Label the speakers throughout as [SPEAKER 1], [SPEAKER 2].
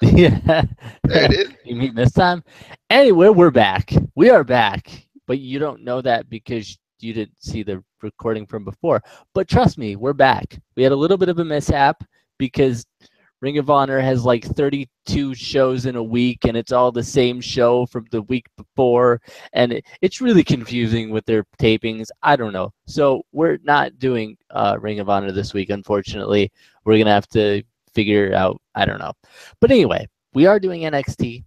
[SPEAKER 1] Yeah.
[SPEAKER 2] There it is.
[SPEAKER 1] You mean this time? Anyway, we're back. We are back. But you don't know that because you didn't see the recording from before. But trust me, we're back. We had a little bit of a mishap because Ring of Honor has like 32 shows in a week, and it's all the same show from the week before, and it's really confusing with their tapings. I don't know. So we're not doing Ring of Honor this week, unfortunately. We're going to have to figure it out. I don't know. But anyway, we are doing NXT.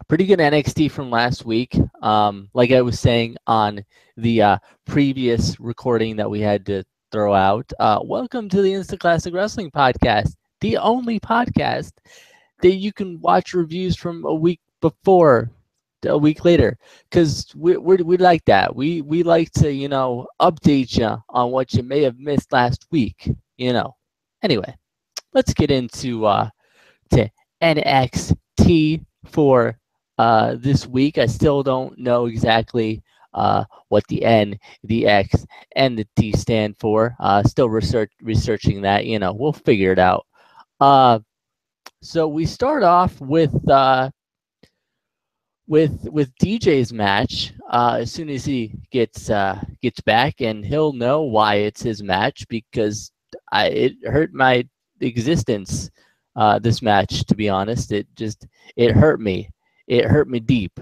[SPEAKER 1] Pretty good NXT from last week. Like I was saying on the previous recording that we had to throw out. Welcome to the Instant Classic Wrestling Podcast, the only podcast that you can watch reviews from a week before, a week later, because we like that. We like to update you on what you may have missed last week. Anyway, let's get into to NXT for this week. I still don't know exactly what the N, the X, and the T stand for. Still researching that. We'll figure it out. So we start off with DJ's match. As soon as he gets back, and he'll know why it's his match because it hurt my existence. This match, to be honest, it hurt me. It hurt me deep.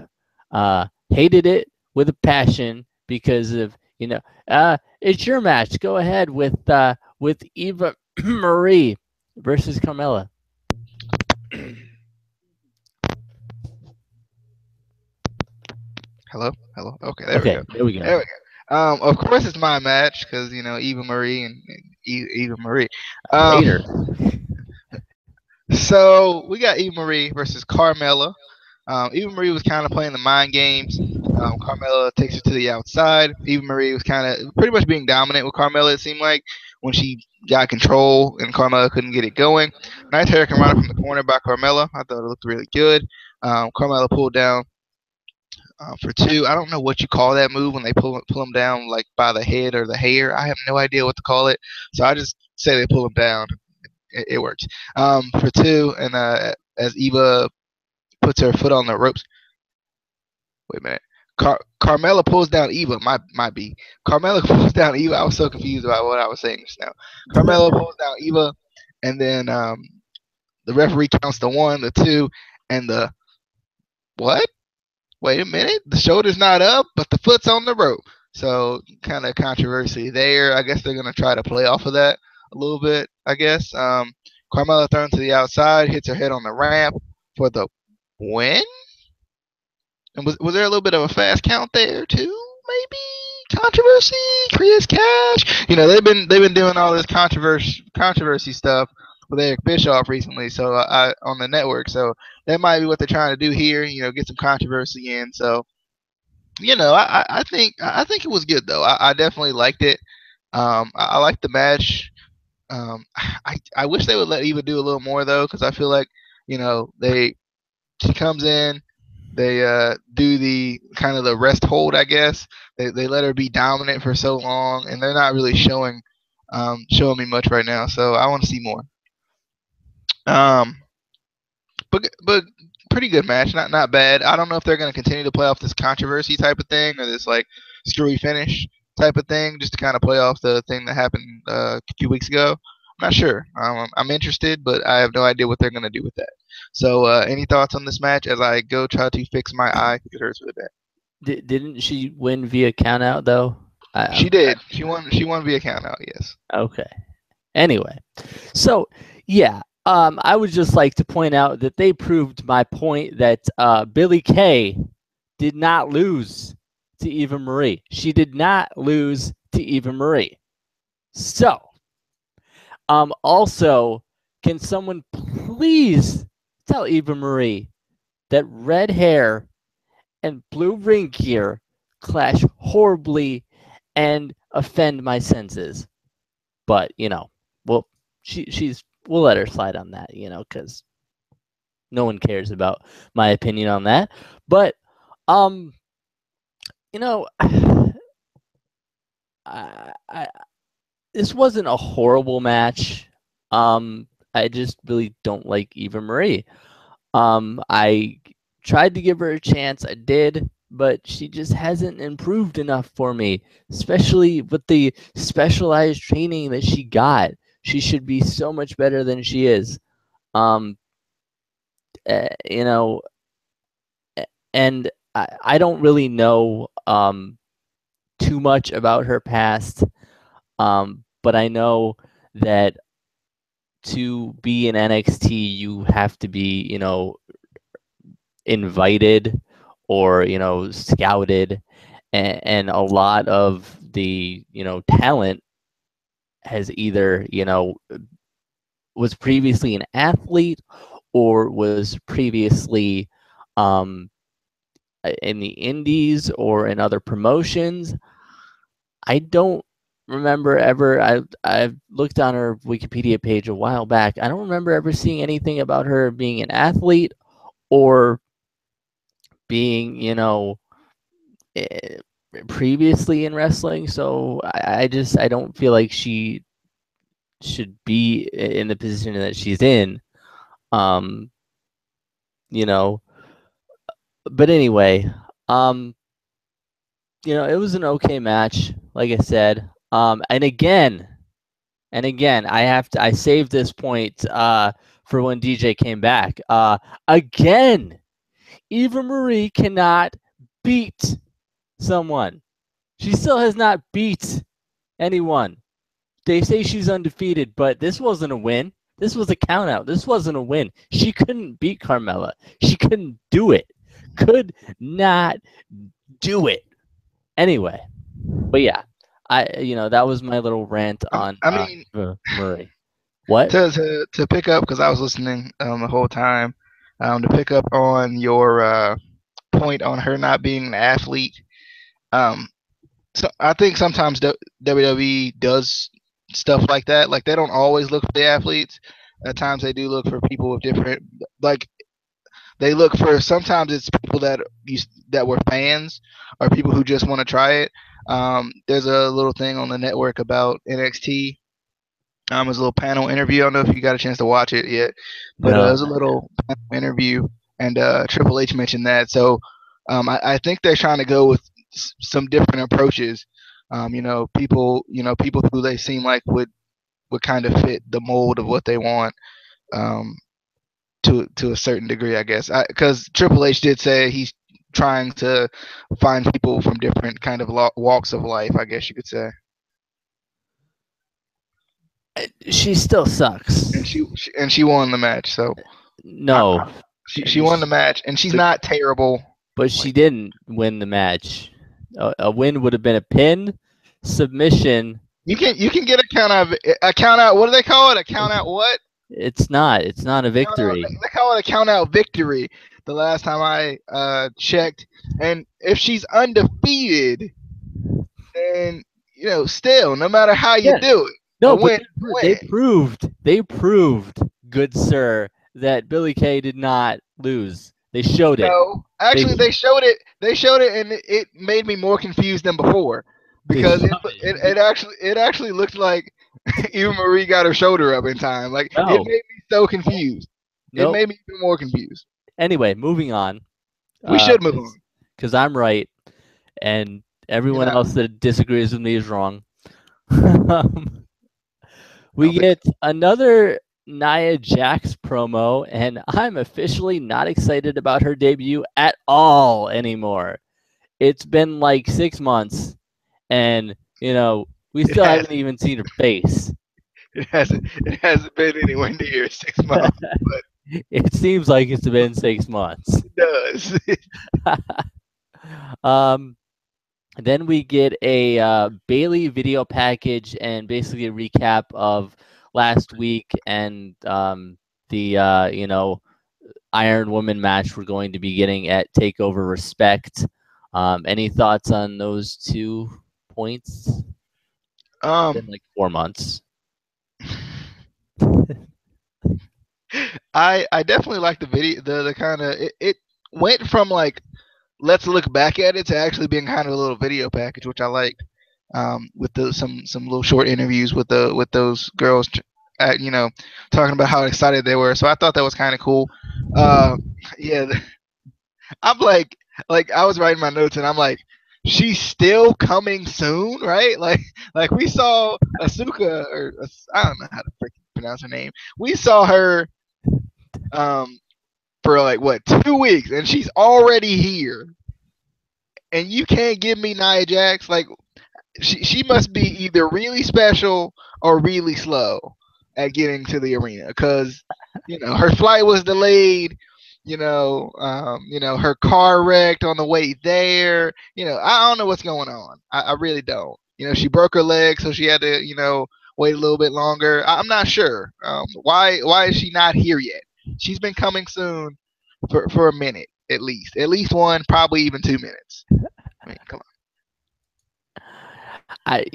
[SPEAKER 1] Hated it with a passion because of it's your match. Go ahead with Eva Marie versus Carmella.
[SPEAKER 2] Hello, hello. Okay, there we
[SPEAKER 1] Okay,
[SPEAKER 2] go.
[SPEAKER 1] there we go.
[SPEAKER 2] There we go. Of course it's my match because Eva Marie and Eva Marie.
[SPEAKER 1] Hater.
[SPEAKER 2] So we got Eva Marie versus Carmella. Eva Marie was kind of playing the mind games. Carmella takes her to the outside. Eva Marie was kind of pretty much being dominant with Carmella. It seemed like when she got control and Carmella couldn't get it going. Nice Hurricane Rana from the corner by Carmella. I thought it looked really good. Carmella pulled down for two. I don't know what you call that move when they pull them down like by the head or the hair. I have no idea what to call it. So I just say they pull them down. It works. For two, and as Eva puts her foot on the ropes. Wait a minute. Carmella pulls down Eva. Might be. Carmella pulls down Eva. I was so confused about what I was saying just now. Carmella pulls down Eva, and then the referee counts the one, the two, and the what? Wait a minute. The shoulder's not up, but the foot's on the rope. So kind of controversy there. I guess they're gonna try to play off of that a little bit. I guess. Carmella thrown to the outside, hits her head on the ramp for the win. And was there a little bit of a fast count there too? Maybe controversy. Chris Cash. They've been doing all this controversy stuff with Eric Bischoff recently. So on the network. So that might be what they're trying to do here. Get some controversy in. So I think it was good though. I definitely liked it. I liked the match. I wish they would let Eva do a little more though, because I feel like she comes in, they do the kind of the rest hold, I guess. They let her be dominant for so long, and they're not really showing me much right now. So I want to see more. Um, but pretty good match, not bad. I don't know if they're going to continue to play off this controversy type of thing or this like screwy finish type of thing, just to kind of play off the thing that happened a few weeks ago. I'm not sure. I'm interested, but I have no idea what they're going to do with that. So, any thoughts on this match as I go try to fix my eye? It hurts really bad.
[SPEAKER 1] Didn't she win via countout though?
[SPEAKER 2] She did. She won. She won via countout. Yes.
[SPEAKER 1] Okay. Anyway, so yeah, I would just like to point out that they proved my point that Billie Kay did not lose to Eva Marie. She did not lose to Eva Marie. So, also, can someone please tell Eva Marie that red hair and blue ring gear clash horribly and offend my senses? But well, we'll let her slide on that, because no one cares about my opinion on that. But I this wasn't a horrible match. I just really don't like Eva Marie. I tried to give her a chance. I did, but she just hasn't improved enough for me, especially with the specialized training that she got. She should be so much better than she is. Um, you know, and I don't really know too much about her past, but I know that to be in NXT, you have to be, invited or, scouted. And a lot of the, talent has either, was previously an athlete or was previously um, in the indies or in other promotions. I don't remember ever. I've looked on her Wikipedia page a while back. I don't remember ever seeing anything about her being an athlete or being, eh, previously in wrestling. So I don't feel like she should be in the position that she's in. Um, you know, but anyway, um, it was an okay match, like I said. And again, I saved this point for when DJ came back. Again, Eva Marie cannot beat someone. She still has not beat anyone. They say she's undefeated, but this wasn't a win. This was a count out. This wasn't a win. She couldn't beat Carmella. She couldn't do it. Could not do it. Anyway, but yeah, that was my little rant on
[SPEAKER 2] I mean,
[SPEAKER 1] Murray. What?
[SPEAKER 2] to pick up, because I was listening the whole time, to pick up on your point on her not being an athlete. So I think sometimes WWE does stuff like that. Like, they don't always look for the athletes. At times they do look for people with different, like, they look for, sometimes it's people that were fans or people who just want to try it. There's a little thing on the network about NXT. It was a little panel interview. I don't know if you got a chance to watch it yet, but it
[SPEAKER 1] No.
[SPEAKER 2] was a little panel interview, and Triple H mentioned that. So I think they're trying to go with some different approaches. People who they seem like would kind of fit the mold of what they want. Um, to a certain degree, I guess, because Triple H did say he's trying to find people from different kind of walks of life, I guess you could say.
[SPEAKER 1] She still sucks.
[SPEAKER 2] And she won the match, so
[SPEAKER 1] No.
[SPEAKER 2] she won the match, and she's not terrible.
[SPEAKER 1] But she didn't win the match. A win would have been a pin, submission.
[SPEAKER 2] You can get a count out. What do they call it? A count out what?
[SPEAKER 1] It's not. It's not a victory.
[SPEAKER 2] They call it a count out victory. The last time I checked, and if she's undefeated, then still, no matter how you do it,
[SPEAKER 1] no, but they proved, good sir, that Billie Kay did not lose. They showed it.
[SPEAKER 2] No, actually, they showed it. They showed it, and it made me more confused than before, because it actually looked like Eva Marie got her shoulder up in time. Like, it made me so confused. It made me even more confused.
[SPEAKER 1] Anyway, moving on.
[SPEAKER 2] We should move on,
[SPEAKER 1] because I'm right, and everyone else that disagrees with me is wrong. We get another Nia Jax promo, and I'm officially not excited about her debut at all anymore. It's been like 6 months, and we still haven't even seen her face.
[SPEAKER 2] It hasn't been anywhere near 6 months, but
[SPEAKER 1] it seems like it's been 6 months.
[SPEAKER 2] It
[SPEAKER 1] does. Then we get a Bailey video package and basically a recap of last week and the Iron Woman match we're going to be getting at TakeOver Respect. Any thoughts on those 2 points? It's been like 4 months.
[SPEAKER 2] I definitely like the video. The kind of it went from like, let's look back at it, to actually being kind of a little video package, which I liked. With some little short interviews with those girls at talking about how excited they were. So I thought that was kind of cool. Uh, yeah, I'm like I was writing my notes and I'm like, she's still coming soon, right? Like we saw Asuka or I don't know how to freaking pronounce her name. We saw her um for like what 2 weeks and she's already here, and you can't give me Nia Jax. Like she must be either really special or really slow at getting to the arena because her flight was delayed. Her car wrecked on the way there. I don't know what's going on. I really don't. She broke her leg, so she had to wait a little bit longer. I'm not sure. Why is she not here yet? She's been coming soon for a minute at least one, probably even 2 minutes. I mean, come
[SPEAKER 1] I,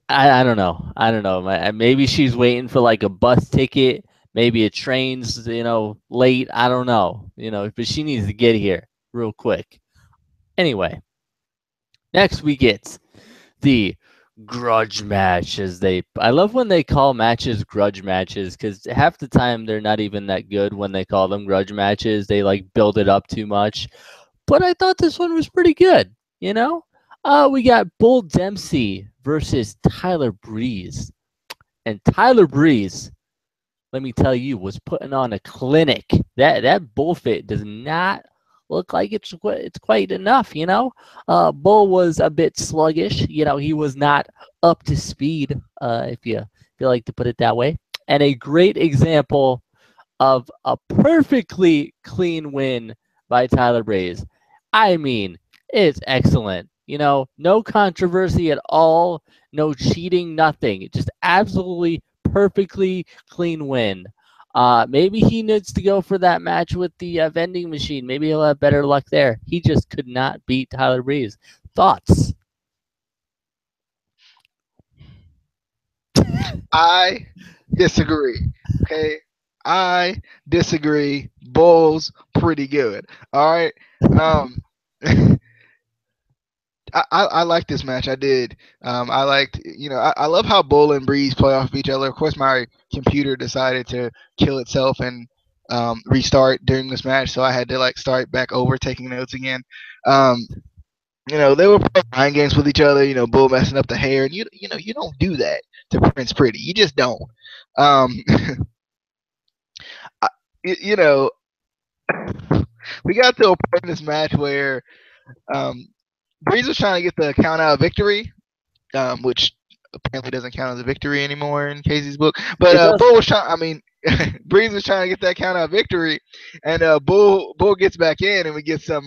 [SPEAKER 1] I don't know. I don't know. Maybe she's waiting for like a bus ticket. Maybe a train's late. I don't know. But she needs to get here real quick. Anyway, next we get the grudge match. I love when they call matches grudge matches because half the time they're not even that good when they call them grudge matches. They like build it up too much. But I thought this one was pretty good. We got Bull Dempsey versus Tyler Breeze. And Tyler Breeze, let me tell you, was putting on a clinic. That bull fit does not look like it's quite enough. Bull was a bit sluggish. He was not up to speed, if you like to put it that way. And a great example of a perfectly clean win by Tyler Breeze. I mean, it's excellent. No controversy at all, no cheating, nothing. Just absolutely perfectly clean win. Maybe he needs to go for that match with the vending machine. Maybe he'll have better luck there. He just could not beat Tyler Breeze. Thoughts?
[SPEAKER 2] I disagree. Okay, I disagree. Bull's pretty good. All right. Um, I like this match. I did. I liked, I love how Bull and Breeze play off of each other. Of course, my computer decided to kill itself and restart during this match, so I had to like start back over, taking notes again. Um, they were playing mind games with each other. Bull messing up the hair, and you don't do that to Prince Pretty. You just don't. Um, I, you know, we got to a point in this match where um, Breeze was trying to get the count out victory, which apparently doesn't count as a victory anymore in Casey's book. But
[SPEAKER 1] It does.
[SPEAKER 2] Bull was trying. I mean, Breeze was trying to get that count out victory, and Bull gets back in, and we get some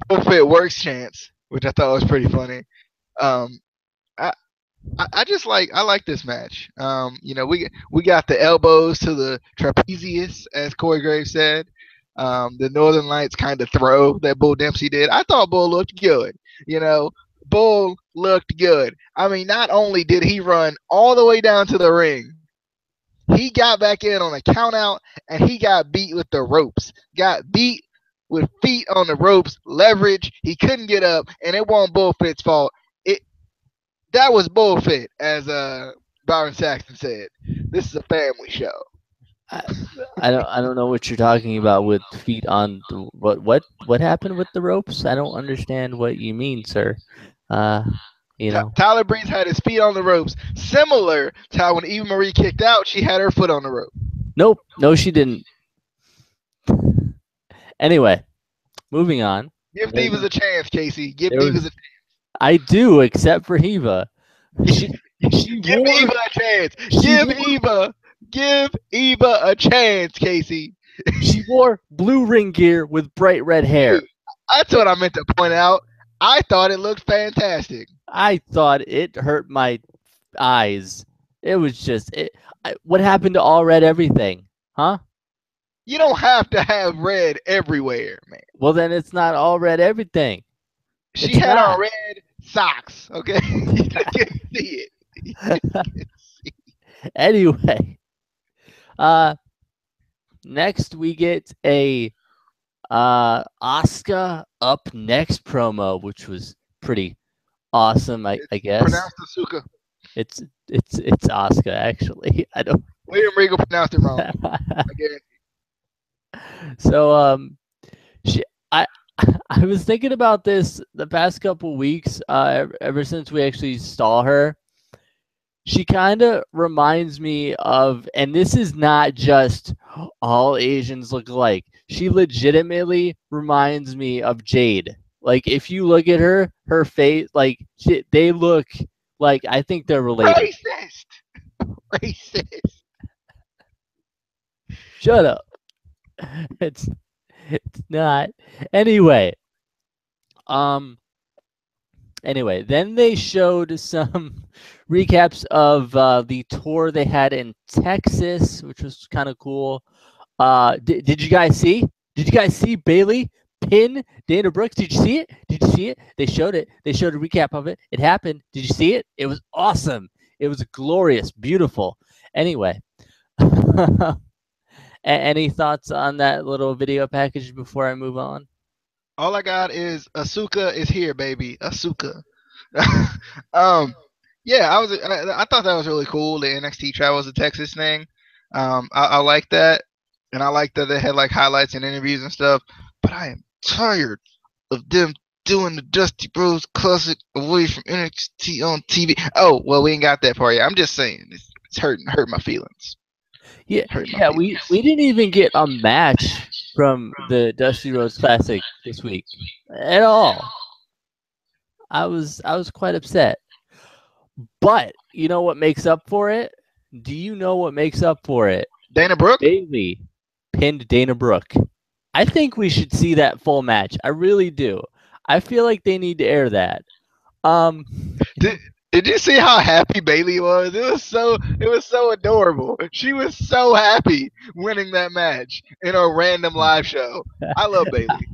[SPEAKER 2] Bullfit works chance, which I thought was pretty funny. Um, I, I just I like this match. We got the elbows to the trapezius, as Corey Graves said. The Northern Lights kind of throw that Bull Dempsey did. I thought Bull looked good. Bull looked good. I mean, not only did he run all the way down to the ring, he got back in on a count out and he got beat with the ropes. Got beat with feet on the ropes, leverage. He couldn't get up, and it wasn't Bullfit's fault. That was bullfit, as Byron Saxton said. This is a family show.
[SPEAKER 1] I, I don't know what you're talking about with feet on the, what happened with the ropes? I don't understand what you mean, sir. Uh,
[SPEAKER 2] Tyler Breeze had his feet on the ropes, similar to how when Eva Marie kicked out, she had her foot on the rope.
[SPEAKER 1] Nope, no, she didn't. Anyway, moving on.
[SPEAKER 2] Give Divas a chance, Casey. Give Divas a chance.
[SPEAKER 1] I do, except for Eva. She
[SPEAKER 2] Give Eva a chance. Give Eva a chance, Casey.
[SPEAKER 1] She wore blue ring gear with bright red hair.
[SPEAKER 2] Dude, that's what I meant to point out. I thought it looked fantastic.
[SPEAKER 1] I thought it hurt my eyes. It was just what happened to all red everything, huh?
[SPEAKER 2] You don't have to have red everywhere, man.
[SPEAKER 1] Well, then it's not all red everything.
[SPEAKER 2] She had on red socks, okay? You can see it.
[SPEAKER 1] Anyway, next we get a Asuka up next promo, which was pretty awesome, I guess.
[SPEAKER 2] Pronounced Asuka.
[SPEAKER 1] It's Asuka actually. I don't.
[SPEAKER 2] William Regal pronounced it wrong. I guarantee.
[SPEAKER 1] So she I I was thinking about this the past couple weeks. Ever since we actually saw her, she kind of reminds me of, and this is not just all Asians look alike. She legitimately reminds me of Jade. Like if you look at her face, like they look like I think they're related.
[SPEAKER 2] Racist. Racist.
[SPEAKER 1] Shut up. It's not. Anyway, um anyway, then they showed some recaps of the tour they had in Texas, which was kind of cool. Did you guys see? Did you guys see Bailey pin Dana Brooke? Did you see it? Did you see it? They showed it. They showed a recap of it. It happened. Did you see it? It was awesome. It was glorious, beautiful. Anyway, any thoughts on that little video package before I move on?
[SPEAKER 2] All I got is Asuka is here, baby. Asuka. Yeah, I thought that was really cool. The NXT travels to Texas thing. I like that, and I like that they had like highlights and interviews and stuff. But I am tired of them doing the Dusty Bros Classic away from NXT on TV. Oh well, we ain't got that part yet. I'm just saying it's hurt my feelings.
[SPEAKER 1] Yeah, we didn't even get a match from the Dusty Rhodes Classic this week at all. I was quite upset. But you know what makes up for it? Do you know what makes up for it?
[SPEAKER 2] Dana Brooke?
[SPEAKER 1] Bailey pinned Dana Brooke. I think we should see that full match. I really do. I feel like they need to air that.
[SPEAKER 2] Did you see how happy Bailey was? It was so adorable. She was so happy winning that match in a random live show. I love Bailey.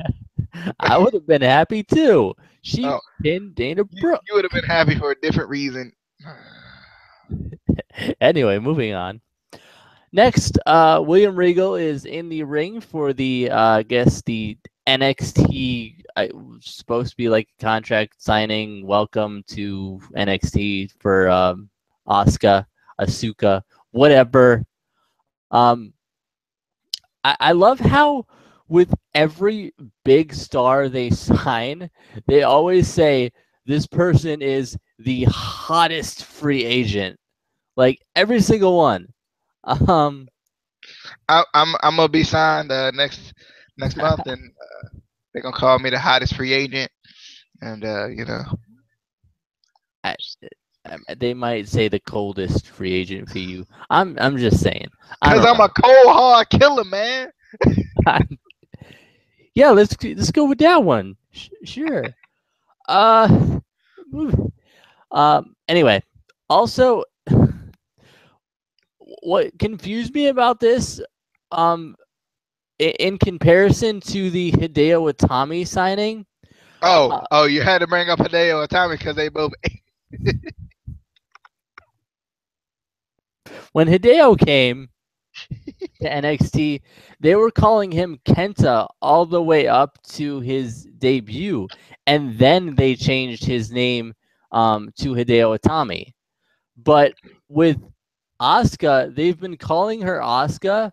[SPEAKER 1] I would have been happy too. She pinned Dana Brooke.
[SPEAKER 2] You would have been happy for a different reason.
[SPEAKER 1] Anyway, moving on. Next, William Regal is in the ring for the, I guess the NXT, supposed to be like a contract signing. Welcome to NXT for Asuka, whatever. I love how with every big star they sign, they always say this person is the hottest free agent. Like every single one.
[SPEAKER 2] I'm gonna be signed next month, and they're gonna call me the hottest free agent, and
[SPEAKER 1] they might say the coldest free agent for you. I'm just saying.
[SPEAKER 2] Because I'm a cold hard killer, man.
[SPEAKER 1] Yeah, let's go with that one. Sure. Anyway, also, what confused me about this, in comparison to the Hideo Itami signing.
[SPEAKER 2] You had to bring up Hideo Itami because they both.
[SPEAKER 1] When Hideo came to NXT, they were calling him Kenta all the way up to his debut, and then they changed his name to Hideo Itami. But with Asuka, they've been calling her Asuka,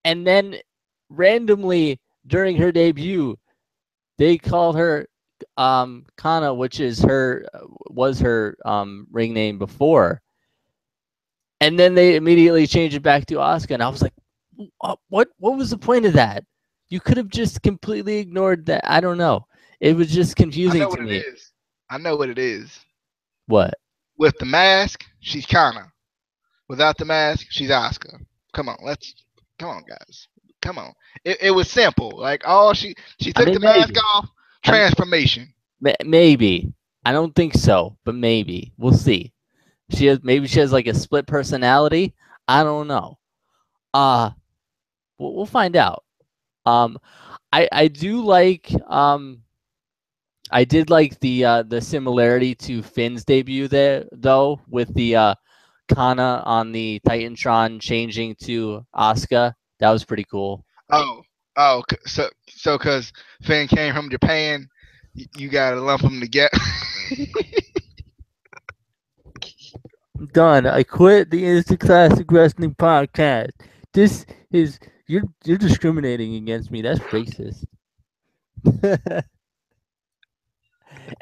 [SPEAKER 1] and then randomly during her debut, they called her Kana, which is was her ring name before. And then they immediately changed it back to Asuka, and I was like, what was the point of that? You could have just completely ignored that. I don't know. It was just confusing to me.
[SPEAKER 2] I know what it is.
[SPEAKER 1] What?
[SPEAKER 2] With the mask, she's Kana. Without the mask, she's Asuka. Come on, guys. Come on. It was simple. Like she took the mask off. Transformation.
[SPEAKER 1] Maybe. I don't think so, but maybe. We'll see. Maybe she has like a split personality. I don't know. We'll find out. I do like I did like the similarity to Finn's debut there though, with the Kana on the Titantron changing to Asuka. That was pretty cool.
[SPEAKER 2] So because Finn came from Japan, you gotta lump them together.
[SPEAKER 1] Done. I quit the Instant Classic Wrestling podcast. This is you're discriminating against me. That's racist.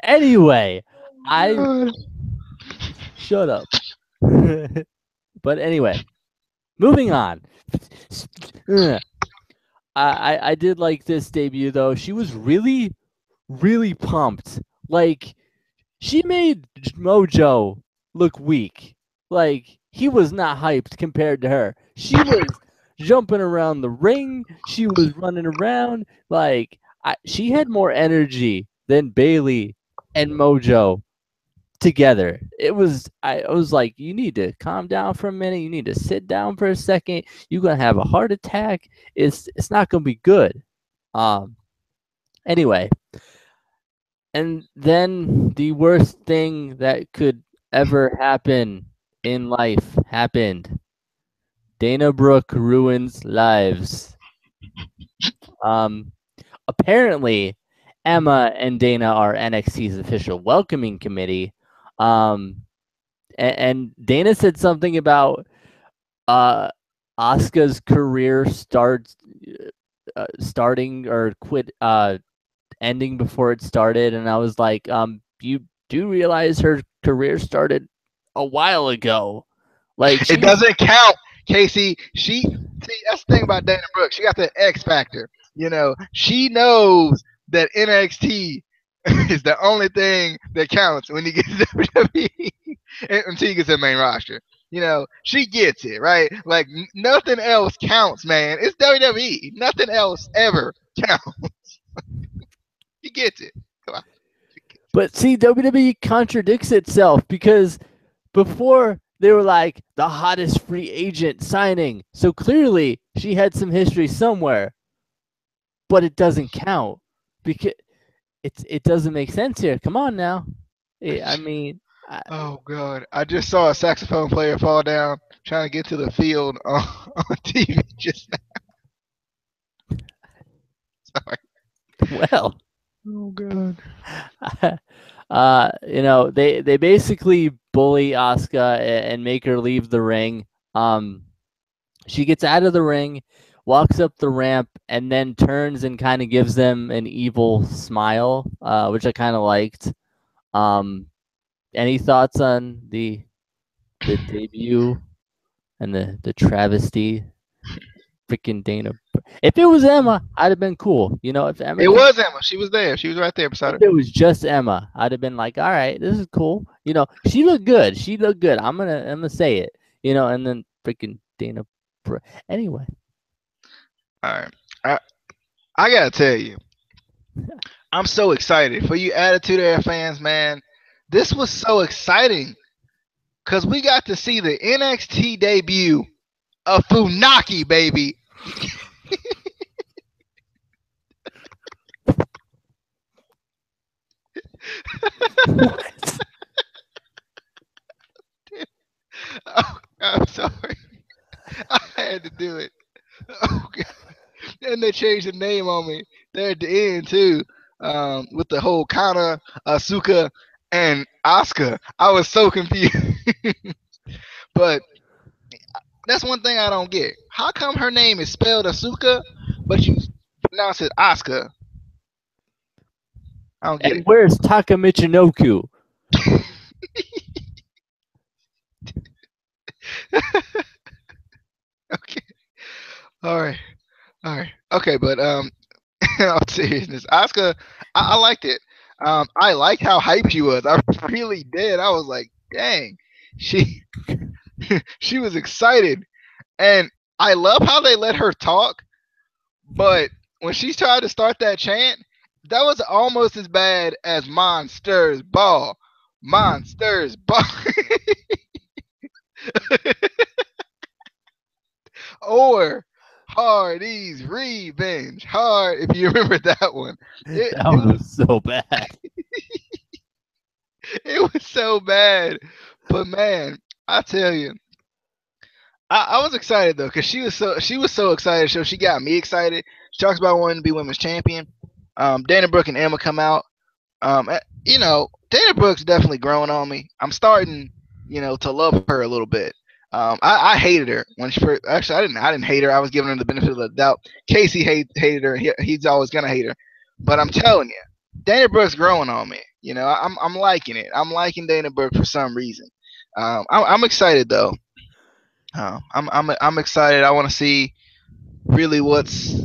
[SPEAKER 1] Anyway, I
[SPEAKER 2] God.
[SPEAKER 1] shut up. But anyway, moving on. I did like this debut though. She was really pumped. Like she made Mojo look weak. Like he was not hyped compared to her. She was jumping around the ring. She was running around. Like she had more energy than Bailey and Mojo together. I was like, you need to calm down for a minute. You need to sit down for a second. You're gonna have a heart attack. It's not gonna be good. Um. Anyway, and then the worst thing that could ever happen in life happened. Dana Brooke ruins lives. Um, Apparently, Emma and Dana are NXT's official welcoming committee. And Dana said something about uh, Asuka's career starting or quit ending before it started, and I was like, you do realize her career started a while ago. Like
[SPEAKER 2] It
[SPEAKER 1] she's
[SPEAKER 2] doesn't count, Casey. That's the thing about Dana Brooke. She got the X factor. She knows that NXT is the only thing that counts when you get to WWE until you get to the main roster. She gets it, right? Like nothing else counts, man. It's WWE. Nothing else ever counts. She gets it. Come on.
[SPEAKER 1] but see, WWE contradicts itself because before they were like the hottest free agent signing. So clearly she had some history somewhere, but it doesn't count because it doesn't make sense here. Come on now. I mean,
[SPEAKER 2] Oh God! I just saw a saxophone player fall down trying to get to the field on TV just now. Sorry.
[SPEAKER 1] well,
[SPEAKER 2] Oh God.
[SPEAKER 1] they basically bully Asuka and make her leave the ring. She gets out of the ring, walks up the ramp, and then turns and kind of gives them an evil smile, which I kind of liked. Um, any thoughts on the debut and the travesty? Freaking Dana. If it was Emma, I'd have been cool. If Emma
[SPEAKER 2] It
[SPEAKER 1] came,
[SPEAKER 2] was Emma. She was there. She was right there beside
[SPEAKER 1] if
[SPEAKER 2] her.
[SPEAKER 1] it was just Emma, I'd have been like, all right, this is cool. She looked good. She looked good. I'm gonna say it. And then freaking Dana. Anyway,
[SPEAKER 2] All right. I gotta tell you, I'm so excited for you Attitude Era fans, man. This was so exciting because we got to see the NXT debut of Funaki, baby.
[SPEAKER 1] what?
[SPEAKER 2] Oh, I'm sorry. I had to do it. Oh, God. And they changed the name on me there at the end too, with the whole Kana, Asuka, and Asuka. I was so confused. But that's one thing I don't get. How come her name is spelled Asuka, but you pronounce it Asuka? I don't get
[SPEAKER 1] And
[SPEAKER 2] it.
[SPEAKER 1] where's Taka Michinoku?
[SPEAKER 2] Okay. All right. All right. Okay, but in all seriousness, Asuka, I liked it. I liked how hyped she was. I really did. I was like, dang, she she was excited, and I love how they let her talk. But when she tried to start that chant, that was almost as bad as Monsters Ball. Monsters Ball. Or Hardy's Revenge. Hard, if you remember that one. It,
[SPEAKER 1] That
[SPEAKER 2] it was
[SPEAKER 1] was so bad.
[SPEAKER 2] it was so bad. But man, I tell you, I was excited though, because she was so excited. So she got me excited. She talks about wanting to be women's champion. Dana Brooke and Emma come out. Dana Brooke's definitely growing on me. I'm starting to love her a little bit. I hated her when she first. Actually, I didn't hate her. I was giving her the benefit of the doubt. Casey hated her. He's always gonna hate her. But I'm telling you, Dana Brooke's growing on me. I'm liking it. I'm liking Dana Brooke for some reason. I'm excited though. I'm excited. I want to see really what's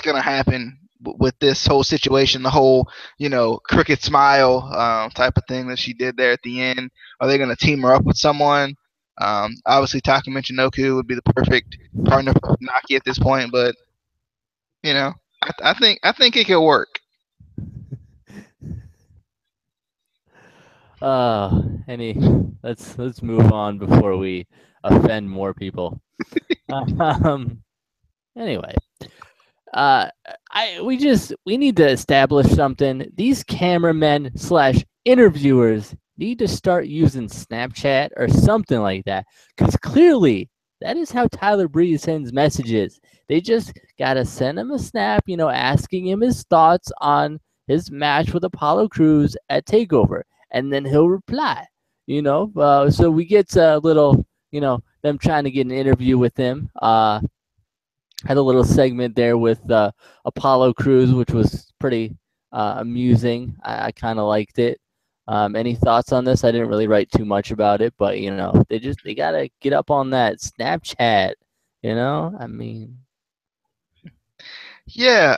[SPEAKER 2] gonna happen with this whole situation, the whole cricket smile type of thing that she did there at the end. Are they gonna team her up with someone? Obviously, Taka Michinoku would be the perfect partner for Naki at this point, but I think it could work.
[SPEAKER 1] Any let's move on before we offend more people. Um, anyway, we need to establish something. These cameramen slash interviewers need to start using Snapchat or something like that, because clearly that is how Tyler Breeze sends messages. They just gotta send him a snap, asking him his thoughts on his match with Apollo Crews at Takeover, and then he'll reply. So we get a little, them trying to get an interview with him. Had a little segment there with Apollo Crews, which was pretty amusing. I kind of liked it. Any thoughts on this? I didn't really write too much about it, but they gotta get up on that Snapchat. I mean,
[SPEAKER 2] Yeah,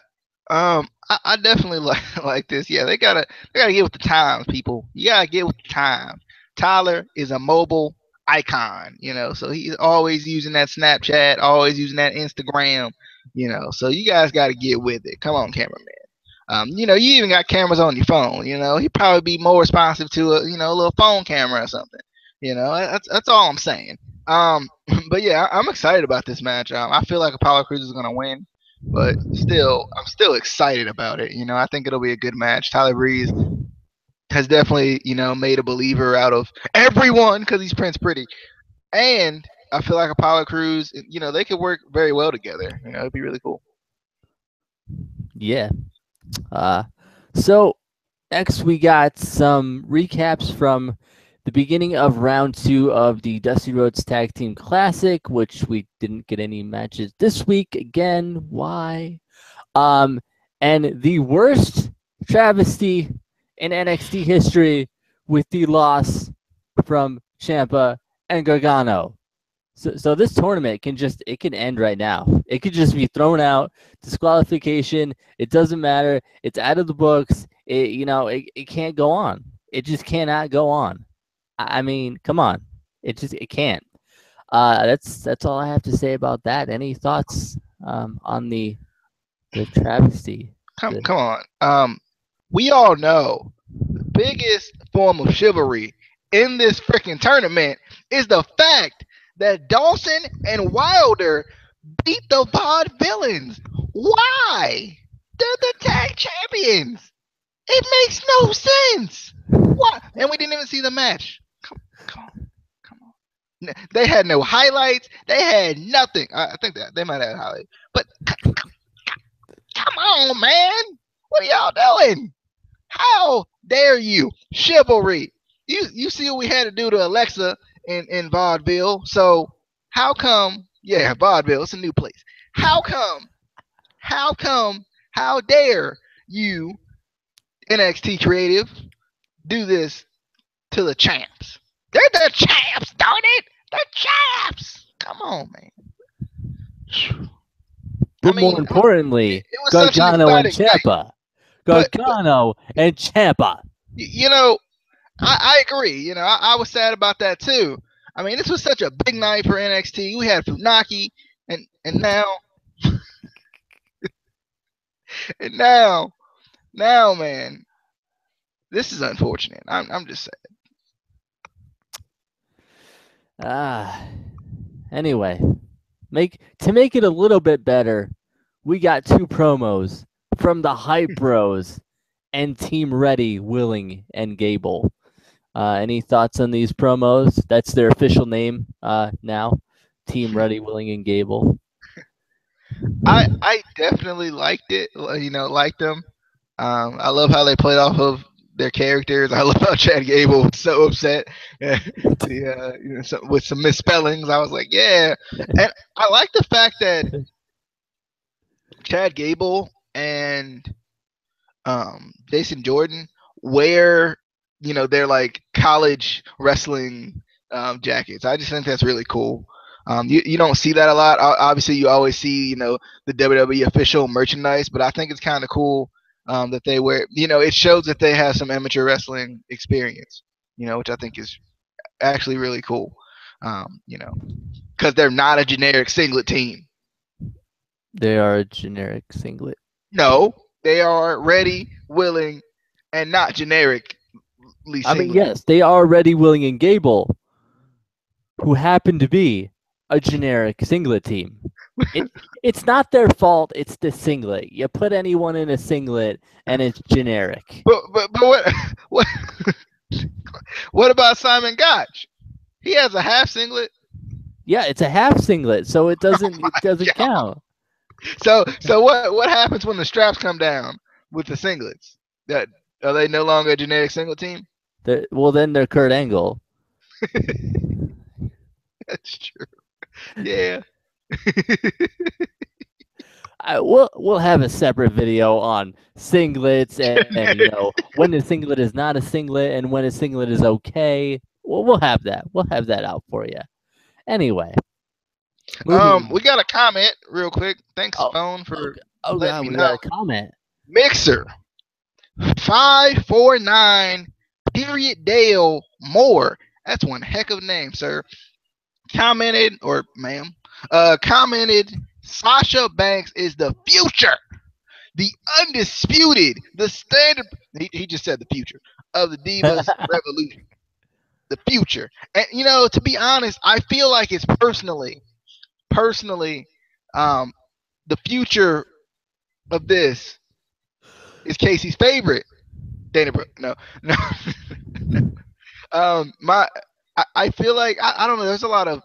[SPEAKER 2] I definitely like this. Yeah, they gotta get with the times, people. You gotta get with the times. Tyler is a mobile icon, so he's always using that Snapchat, always using that Instagram, So you guys gotta get with it. Come on, cameraman. You even got cameras on your phone. He'd probably be more responsive to a little phone camera or something. That's all I'm saying. But yeah, I'm excited about this match. I feel like Apollo Crews is gonna win, but still, I'm still excited about it. I think it'll be a good match. Tyler Breeze has definitely, made a believer out of everyone because he's Prince Pretty, and I feel like Apollo Crews, they could work very well together. It'd be really cool.
[SPEAKER 1] yeah. So next we got some recaps from the beginning of round 2 of the Dusty Rhodes Tag Team Classic, which we didn't get any matches this week. Again, why? And the worst travesty in NXT history with the loss from Ciampa and Gargano. So this tournament can end right now. It could just be thrown out, disqualification. It doesn't matter. It's out of the books. It can't go on. It just cannot go on. I mean, come on. It can't. That's all I have to say about that. Any thoughts on the travesty?
[SPEAKER 2] Come on. We all know the biggest form of chivalry in this freaking tournament is the fact that Dawson and Wilder beat the VaudeVillians. Why? They're the tag champions. It makes no sense. Why? And we didn't even see the match. Come on. They had no highlights. They had nothing. I think that they might have highlights. But come on, man. What are y'all doing? How dare you? Chivalry. You see what we had to do to Alexa in vaudeville. So how come? Yeah, vaudeville. It's a new place. How come? How dare you, NXT Creative, do this to the champs? They're the champs, darn it! The champs. Come on, man.
[SPEAKER 1] But more importantly,
[SPEAKER 2] it was
[SPEAKER 1] Gargano and
[SPEAKER 2] such an exciting
[SPEAKER 1] Ciampa. Gargano and Ciampa.
[SPEAKER 2] I agree. I was sad about that too. I mean, this was such a big night for NXT. We had Funaki, and now, and now, man, this is unfortunate. I'm just
[SPEAKER 1] saying. Anyway, to make it a little bit better, we got 2 promos from the Hype Bros and Team Ready, Willing, and Gable. Any thoughts on these promos? That's their official name now. Team Ready, Willing, and Gable.
[SPEAKER 2] I definitely liked it. Liked them. I love how they played off of their characters. I love how Chad Gable was so upset with some misspellings. I was like, yeah, and I like the fact that Chad Gable and Jason Jordan wear they're like college wrestling jackets. I just think that's really cool. You don't see that a lot. Obviously, you always see the WWE official merchandise, but I think it's kind of cool that they wear. It shows that they have some amateur wrestling experience. Which I think is actually really cool. Because they're not a generic singlet team.
[SPEAKER 1] They are a generic singlet.
[SPEAKER 2] No, they are ready, willing, and not generically singlet.
[SPEAKER 1] I mean, yes, they are Ready, Willing, and Gable, who happen to be a generic singlet team. It's not their fault. It's the singlet. You put anyone in a singlet, and it's generic.
[SPEAKER 2] But what what about Simon Gotch? He has a half singlet.
[SPEAKER 1] Yeah, it's a half singlet, so it doesn't count.
[SPEAKER 2] So what happens when the straps come down with the singlets? That are they no longer a generic singlet team?
[SPEAKER 1] Well, then they're Kurt Angle.
[SPEAKER 2] That's true. Yeah.
[SPEAKER 1] We'll have a separate video on singlets and when a singlet is not a singlet and when a singlet is okay. We'll have that. We'll have that out for you. Anyway.
[SPEAKER 2] We got a comment real quick. Thanks, Phone, for letting me know.
[SPEAKER 1] Got a comment.
[SPEAKER 2] Mixer 549 period Dale Moore. That's one heck of a name, sir. Commented, or ma'am, commented, Sasha Banks is the future, the undisputed, the standard. He just said the future of the Divas Revolution. The future. And, to be honest, I feel like it's personally, the future of this is Casey's favorite, Dana Brooke. No. I feel like I don't know. There's a lot of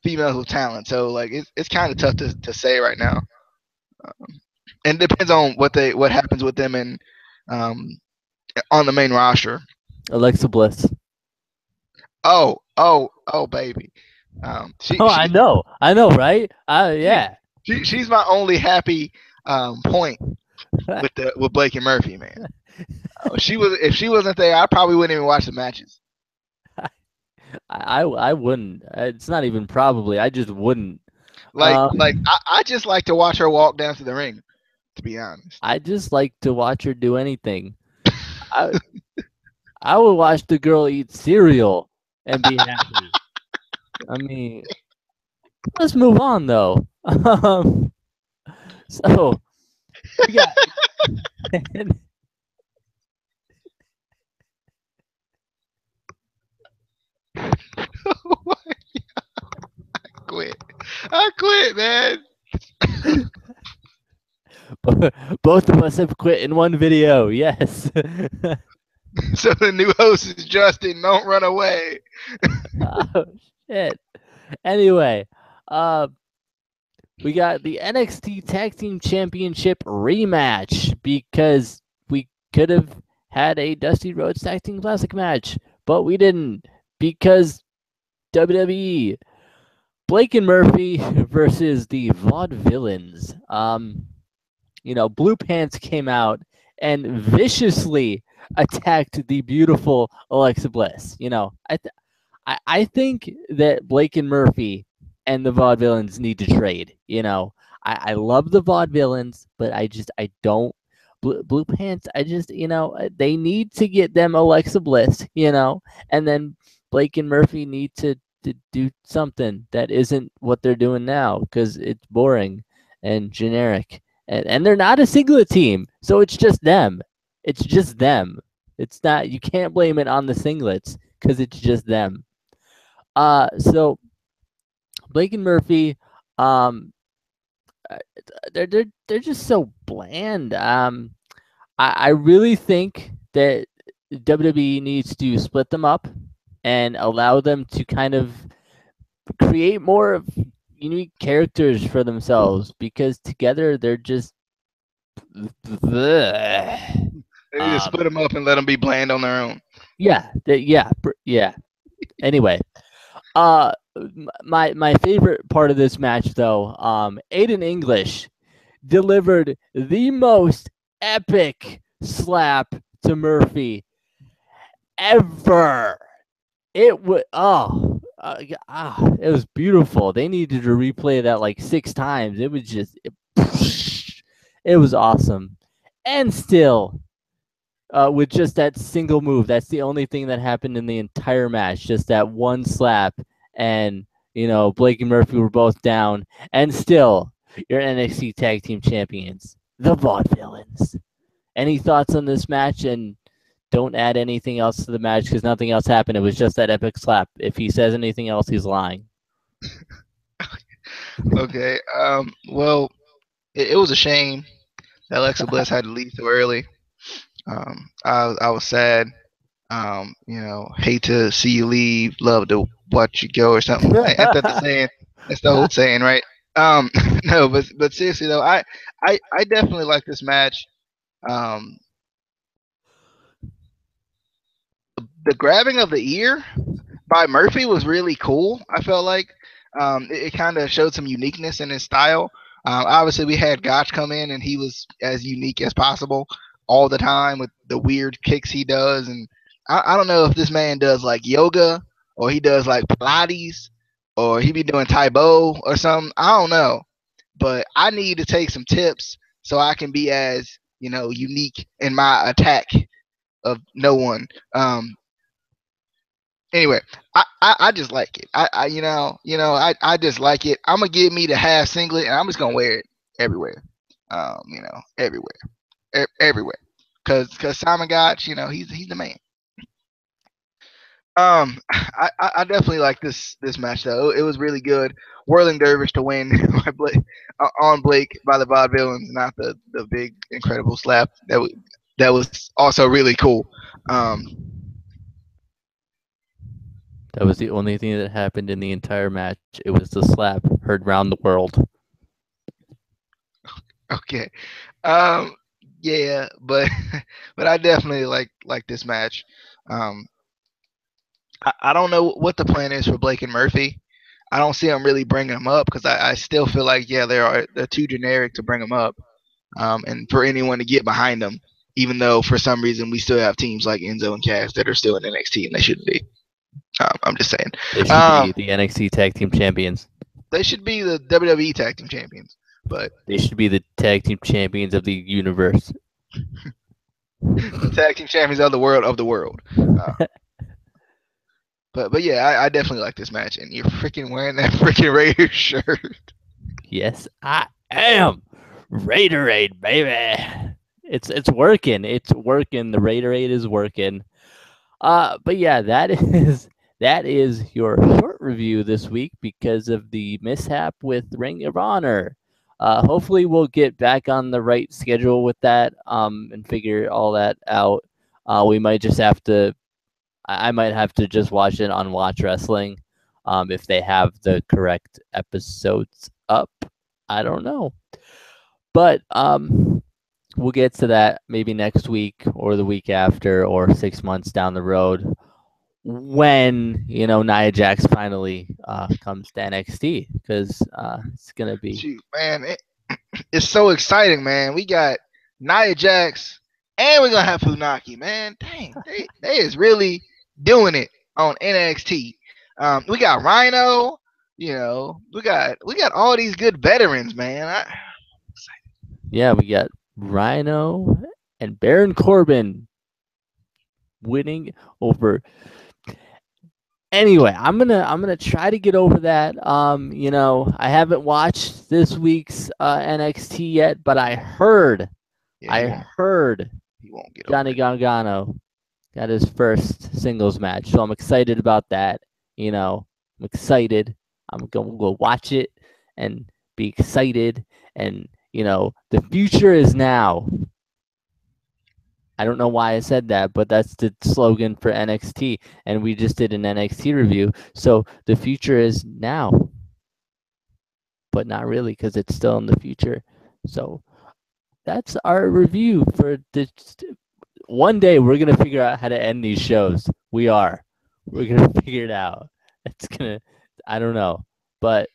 [SPEAKER 2] females with talent, so like it's kind of tough to say right now. And it depends on what happens with them and on the main roster.
[SPEAKER 1] Alexa Bliss.
[SPEAKER 2] Oh, baby.
[SPEAKER 1] I know, right? Yeah.
[SPEAKER 2] She's my only happy point with Blake and Murphy, man. If she wasn't there, I probably wouldn't even watch the matches.
[SPEAKER 1] I wouldn't. It's not even probably. I just wouldn't.
[SPEAKER 2] I just like to watch her walk down to the ring. To be honest,
[SPEAKER 1] I just like to watch her do anything. I would watch the girl eat cereal and be happy. I mean, let's move on though. So we got.
[SPEAKER 2] Oh I quit, man.
[SPEAKER 1] Both of us have quit in one video. Yes.
[SPEAKER 2] So the new host is Justin. Don't run away.
[SPEAKER 1] Oh shit. Anyway, we got the NXT Tag Team Championship rematch because we could have had a Dusty Rhodes Tag Team Classic match, but we didn't because WWE. Blake and Murphy versus the VaudeVillians. Blue Pants came out and viciously attacked the beautiful Alexa Bliss. I think that Blake and Murphy and the VaudeVillians need to trade. I love the VaudeVillians, but I don't. Blue Pants, they need to get them Alexa Bliss, and then Blake and Murphy need to do something that isn't what they're doing now because it's boring and generic. And they're not a singlet team, so it's just them. It's just them. It's not. You can't blame it on the singlets because it's just them. So Blake and Murphy, they're just so bland. I really think that WWE needs to split them up and allow them to kind of create more of unique characters for themselves because together they're just bleh.
[SPEAKER 2] They just split them up and let them be bland on their own.
[SPEAKER 1] Yeah. Anyway, uh, my favorite part of this match though, Aiden English delivered the most epic slap to Murphy ever. It was it was beautiful. They needed to replay that like 6 times. It was just it was awesome, and still with just that single move. That's the only thing that happened in the entire match. Just that one slap, and Blake and Murphy were both down, and still your NXT Tag Team Champions, the VaudeVillians. Any thoughts on this match? And don't add anything else to the match because nothing else happened. It was just that epic slap. If he says anything else, he's lying.
[SPEAKER 2] Okay. Well, it was a shame that Alexa Bliss had to leave so early. I was sad. Hate to see you leave, love to watch you go, or something. Ain't that the saying? That's the old saying, right? No, but seriously though, I definitely like this match. Um, the grabbing of the ear by Murphy was really cool. I felt like it kind of showed some uniqueness in his style. Obviously, we had Gotch come in, and he was as unique as possible all the time with the weird kicks he does. And I don't know if this man does like yoga or he does like Pilates or he be doing Taibo or something. I don't know, but I need to take some tips so I can be as unique in my attack of no one. Anyway, I just like it. I just like it. I'm gonna give me the half singlet, and I'm just gonna wear it everywhere. Everywhere, everywhere. Cause Simon Gotch, he's the man. I definitely like this match though. It was really good. Whirling Dervish to win on Blake by the VaudeVillians, not the big incredible slap that was also really cool.
[SPEAKER 1] That was the only thing that happened in the entire match. It was the slap heard round the world.
[SPEAKER 2] Okay. Yeah, but but I definitely like this match. Um, I don't know what the plan is for Blake and Murphy. I don't see them really bringing them up because I still feel like they're too generic to bring them up, and for anyone to get behind them, even though for some reason we still have teams like Enzo and Cass that are still in NXT and they shouldn't be. I'm just saying.
[SPEAKER 1] They should be the NXT Tag Team Champions.
[SPEAKER 2] They should be the WWE Tag Team Champions, but
[SPEAKER 1] they should be the Tag Team Champions of the universe.
[SPEAKER 2] The Tag Team Champions of the world. But yeah, I definitely like this match, and you're freaking wearing that freaking Raiders shirt.
[SPEAKER 1] Yes, I am. Raiderade, baby. It's working. It's working. The Raiderade is working. But yeah, that is your short review this week because of the mishap with Ring of Honor. Hopefully we'll get back on the right schedule with that and figure all that out. We might just have to I might have to just watch it on Watch Wrestling if they have the correct episodes up. I don't know. But we'll get to that maybe next week or the week after or 6 months down the road when, Nia Jax finally comes to NXT because it's going to be.
[SPEAKER 2] Shoot, man, it's so exciting, man. We got Nia Jax and we're going to have Funaki, man. Dang, they is really doing it on NXT. We got Rhino, we got all these good veterans, man.
[SPEAKER 1] Yeah, we got Rhino and Baron Corbin winning over. Anyway, I'm gonna try to get over that. I haven't watched this week's NXT yet, but I heard
[SPEAKER 2] he won't get
[SPEAKER 1] Johnny Gargano got his first singles match, so I'm excited about that. I'm excited. I'm gonna go watch it and be excited, and the future is now. I don't know why I said that, but that's the slogan for NXT, and we just did an NXT review. So the future is now, but not really because it's still in the future. So that's our review for the one day we're gonna figure out how to end these shows. We are. We're gonna figure it out. It's gonna. I don't know, but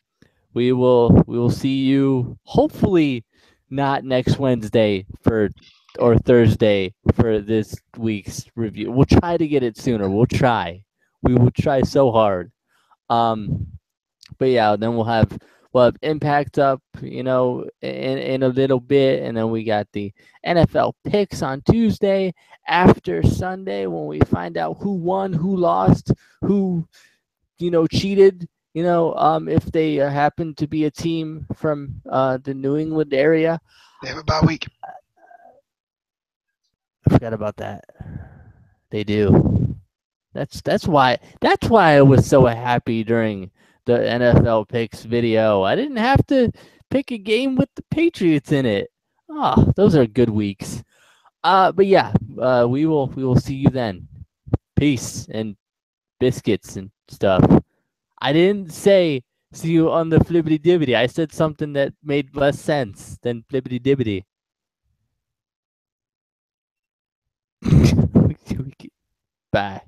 [SPEAKER 1] we will see you hopefully not next Wednesday for or Thursday for this week's review. We'll try to get it sooner. We'll try. We will try so hard. Um, but yeah, then we'll have Impact up, in a little bit, and then we got the NFL picks on Tuesday after Sunday when we find out who won, who lost, who cheated. If they happen to be a team from the New England area.
[SPEAKER 2] They have a bye week.
[SPEAKER 1] I forgot about that. They do. That's why I was so happy during the NFL picks video. I didn't have to pick a game with the Patriots in it. Oh, those are good weeks. But yeah, we will see you then. Peace and biscuits and stuff. I didn't say see you on the flibbity dibbity. I said something that made less sense than flibbity dibbity. Bye.